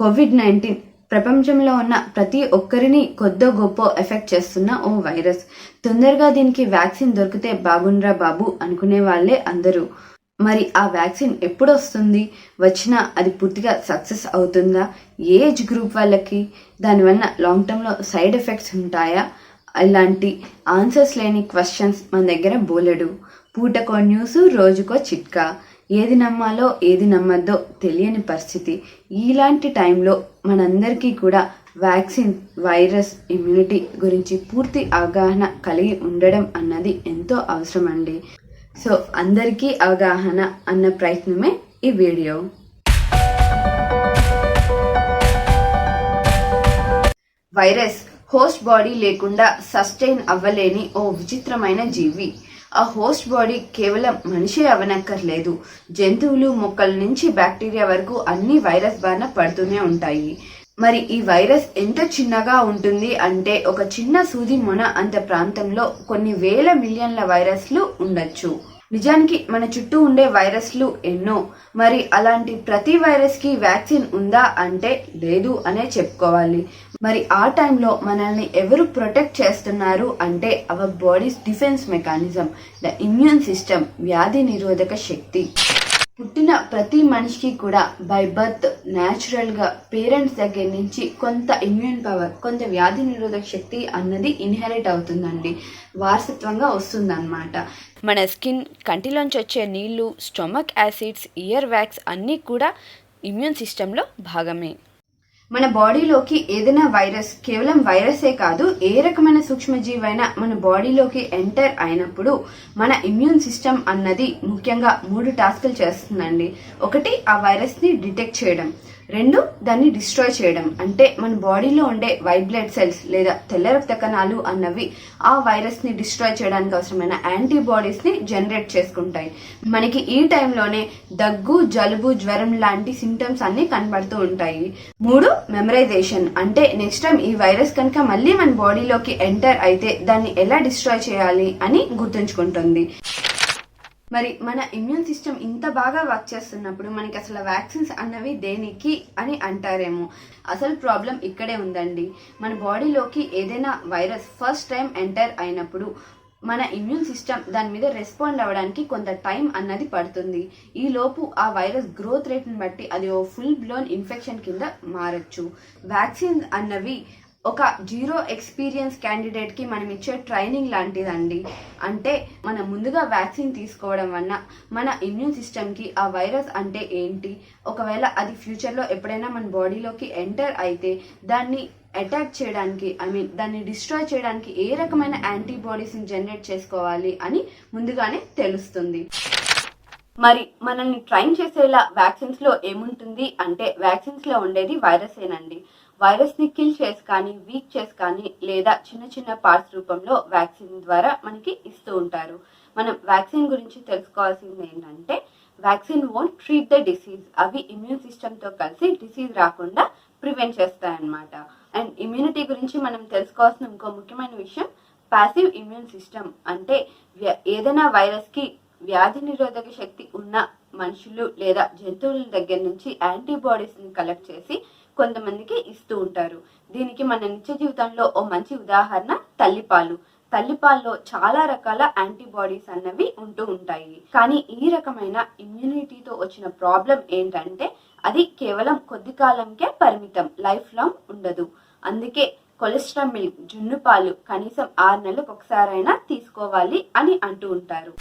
COVID-19 ప్రపంచంలో ఉన్న ప్రతి ఒక్కరిని కొద్దో గొప్పో ఎఫెక్ట్ చేస్తున్న ఓ వైరస్. తొందరగా దీనికి వ్యాక్సిన్ దొరికితే బాగుండ్రా బాబు అనుకునే వాళ్ళే అందరూ. మరి ఆ వ్యాక్సిన్ ఎప్పుడొస్తుంది? వచ్చినా అది పూర్తిగా సక్సెస్ అవుతుందా? ఏ ఏజ్ గ్రూప్ వాళ్ళకి? దానివల్ల లాంగ్ టర్మ్లో సైడ్ ఎఫెక్ట్స్ ఉంటాయా? ఇలాంటి ఆన్సర్స్ లేని క్వశ్చన్స్ మన దగ్గర బోలెడు. పూటకో న్యూస్, రోజుకో చిట్కా. ఏది నమ్మాలో ఏది నమ్మద్దో తెలియని పరిస్థితి. ఇలాంటి టైంలో మనందరికీ కూడా వ్యాక్సిన్, వైరస్, ఇమ్యూనిటీ గురించి పూర్తి అవగాహన కలిగి ఉండడం అన్నది ఎంతో అవసరం అండి. సో అందరికీ అవగాహన అన్న ప్రయత్నమే ఈ వీడియో. వైరస్ హోస్ట్ బాడీ లేకుండా సస్టైన్ అవ్వలేని ఓ విచిత్రమైన జీవి. ఆ హోస్ట్ బాడీ కేవలం మనిషే అవనక్కర్లేదు. జంతువులు, మొక్కల నుంచి బ్యాక్టీరియా వరకు అన్ని వైరస్ బారిన పడుతూనే ఉంటాయి. మరి ఈ వైరస్ ఎంత చిన్నగా ఉంటుంది అంటే ఒక చిన్న సూది మొన అంత ప్రాంతంలో కొన్ని వేల మిలియన్ల వైరస్లు ఉండొచ్చు. నిజానికి మన చుట్టూ ఉండే వైరస్లు ఎన్నో. మరి అలాంటి ప్రతి వైరస్కి వ్యాక్సిన్ ఉందా అంటే లేదు అనే చెప్పుకోవాలి. మరి ఆ టైంలో మనల్ని ఎవరు ప్రొటెక్ట్ చేస్తున్నారు అంటే our bodies defence mechanism, the immune system, వ్యాధి నిరోధక శక్తి. పుట్టిన ప్రతి మనిషికి కూడా బై బర్త్ న్యాచురల్గా పేరెంట్స్ దగ్గర నుంచి కొంత ఇమ్యూన్ పవర్, కొంత వ్యాధి నిరోధక శక్తి అన్నది ఇన్హెరిట్ అవుతుందండి, వారసత్వంగా వస్తుందన్నమాట. మన స్కిన్, కంటిలోంచి వచ్చే నీళ్లు, స్టొమక్ యాసిడ్స్, ఇయర్ వ్యాక్స్ అన్నీ కూడా ఇమ్యూన్ సిస్టంలో భాగమే. మన బాడీలోకి ఏదైనా వైరస్, కేవలం వైరసే కాదు ఏ రకమైన సూక్ష్మజీవైనా మన బాడీలోకి ఎంటర్ అయినప్పుడు మన ఇమ్యూన్ సిస్టమ్ అన్నది ముఖ్యంగా 3 టాస్కులు చేస్తుందండి. ఒకటి, ఆ వైరస్ని డిటెక్ట్ చేయడం. 2, దాన్ని డిస్ట్రాయ్ చేయడం. అంటే మన బాడీలో ఉండే వైట్ బ్లడ్ సెల్స్ లేదా తెల్ల రక్త కణాలు అన్నవి ఆ వైరస్ని డిస్ట్రాయ్ చేయడానికి అవసరమైన యాంటీబాడీస్ని జనరేట్ చేసుకుంటాయి. మనకి ఈ టైంలోనే దగ్గు, జలుబు, జ్వరం లాంటి సింటమ్స్ అన్ని కనబడుతూ ఉంటాయి. 3, మెమరైజేషన్. అంటే నెక్స్ట్ టైం ఈ వైరస్ కనుక మళ్ళీ మన బాడీలోకి ఎంటర్ అయితే దాన్ని ఎలా డిస్ట్రాయ్ చేయాలి అని గుర్తుంచుకుంటుంది. మరి మన ఇమ్యూన్ సిస్టమ్ ఇంత బాగా వర్క్ చేస్తున్నప్పుడు మనకి అసలు వ్యాక్సిన్స్ అన్నవి దేనికి అని అంటారేమో. అసలు ప్రాబ్లం ఇక్కడే ఉందండి. మన బాడీలోకి ఏదైనా వైరస్ ఫస్ట్ టైం ఎంటర్ అయినప్పుడు మన ఇమ్యూన్ సిస్టమ్ దాని మీద రెస్పాండ్ అవ్వడానికి కొంత టైం అన్నది పడుతుంది. ఈ లోపు ఆ వైరస్ గ్రోత్ రేట్ని బట్టి అది ఓ ఫుల్ బ్లోన్ ఇన్ఫెక్షన్ కింద మారచ్చు. వ్యాక్సిన్ అన్నవి ఒక 0 ఎక్స్పీరియన్స్ క్యాండిడేట్కి మనం ఇచ్చే ట్రైనింగ్ లాంటిదండి. అంటే మనం ముందుగా వ్యాక్సిన్ తీసుకోవడం వల్ల మన ఇమ్యూన్ సిస్టమ్కి ఆ వైరస్ అంటే ఏంటి, ఒకవేళ అది ఫ్యూచర్లో ఎప్పుడైనా మన బాడీలోకి ఎంటర్ అయితే దాన్ని అటాక్ చేయడానికి, దాన్ని డిస్ట్రాయ్ చేయడానికి ఏ రకమైన యాంటీబాడీస్ని జనరేట్ చేసుకోవాలి అని ముందుగానే తెలుస్తుంది. మరి మనల్ని ట్రైన్ చేసేలా వ్యాక్సిన్స్లో ఏముంటుంది అంటే వ్యాక్సిన్స్లో ఉండేది వైరసేనండి. వైరస్ని కిల్ చేసి కానీ, వీక్ చేసి కానీ, లేదా చిన్న చిన్న పార్ట్స్ రూపంలో వ్యాక్సిన్ ద్వారా మనకి ఇస్తూ ఉంటారు. మనం వ్యాక్సిన్ గురించి తెలుసుకోవాల్సింది ఏంటంటే vaccine won't treat the disease. అవి ఇమ్యూన్ సిస్టమ్తో కలిసి డిసీజ్ రాకుండా ప్రివెంట్ చేస్తాయన్నమాట. అండ్ ఇమ్యూనిటీ గురించి మనం తెలుసుకోవాల్సిన ఇంకో ముఖ్యమైన విషయం ప్యాసివ్ ఇమ్యూన్ సిస్టమ్. అంటే ఏదైనా వైరస్కి వ్యాధి నిరోధక శక్తి ఉన్న మనుషులు లేదా జంతువుల దగ్గర నుంచి యాంటీబాడీస్ని కలెక్ట్ చేసి కొంతమందికి ఇస్తూ ఉంటారు. దీనికి మన నిత్య జీవితంలో ఓ మంచి ఉదాహరణ తల్లిపాలు. తల్లిపాల్లో చాలా రకాల యాంటీబాడీస్ అన్నవి ఉంటూ ఉంటాయి. కానీ ఈ రకమైన ఇమ్యూనిటీతో వచ్చిన ప్రాబ్లం ఏంటంటే అది కేవలం కొద్ది కాలంకే పరిమితం, లైఫ్ లాంగ్ ఉండదు. అందుకే కొలెస్ట్రాల్ మిల్క్, జున్ను పాలు కనీసం 6 నెలలకు ఒకసారైనా తీసుకోవాలి అని అంటూ ఉంటారు.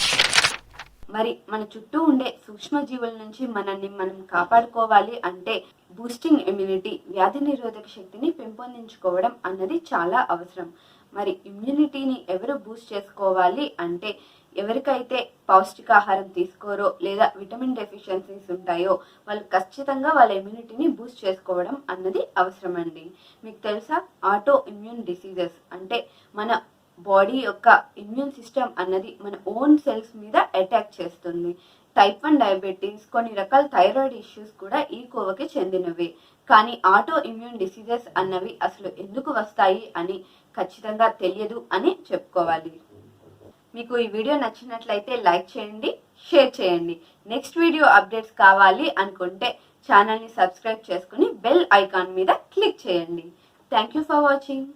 మరి మన చుట్టూ ఉండే సూక్ష్మజీవుల నుంచి మనల్ని మనం కాపాడుకోవాలి అంటే బూస్టింగ్ ఇమ్యూనిటీ, వ్యాధి నిరోధక శక్తిని పెంపొందించుకోవడం అన్నది చాలా అవసరం. మరి ఇమ్యూనిటీని ఎవరు బూస్ట్ చేసుకోవాలి అంటే ఎవరికైతే పౌష్టికాహారం తీసుకోరో లేదా విటమిన్ డెఫిషియన్సీస్ ఉంటాయో వాళ్ళు ఖచ్చితంగా వాళ్ళ ఇమ్యూనిటీని బూస్ట్ చేసుకోవడం అన్నది అవసరమండి. మీకు తెలుసా, ఆటో ఇమ్యూన్ డిసీజెస్ అంటే మన బాడీ యొక్క ఇమ్యూన్ సిస్టమ్ అన్నది మన ఓన్ సెల్స్ మీద అటాక్ చేస్తుంది. టైప్ 1 డయాబెటీస్, కొన్ని రకాల థైరాయిడ్ ఇష్యూస్ కూడా ఈ కోవకి చెందినవే. కానీ ఆటో ఇమ్యూన్ డిసీజెస్ అన్నవి అసలు ఎందుకు వస్తాయి అని ఖచ్చితంగా తెలియదు అని చెప్పుకోవాలి. మీకు ఈ వీడియో నచ్చినట్లయితే లైక్ చేయండి, షేర్ చేయండి. నెక్స్ట్ వీడియో అప్డేట్స్ కావాలి అనుకుంటే ఛానల్ని సబ్స్క్రైబ్ చేసుకుని బెల్ ఐకాన్ మీద క్లిక్ చేయండి. Thank you for watching.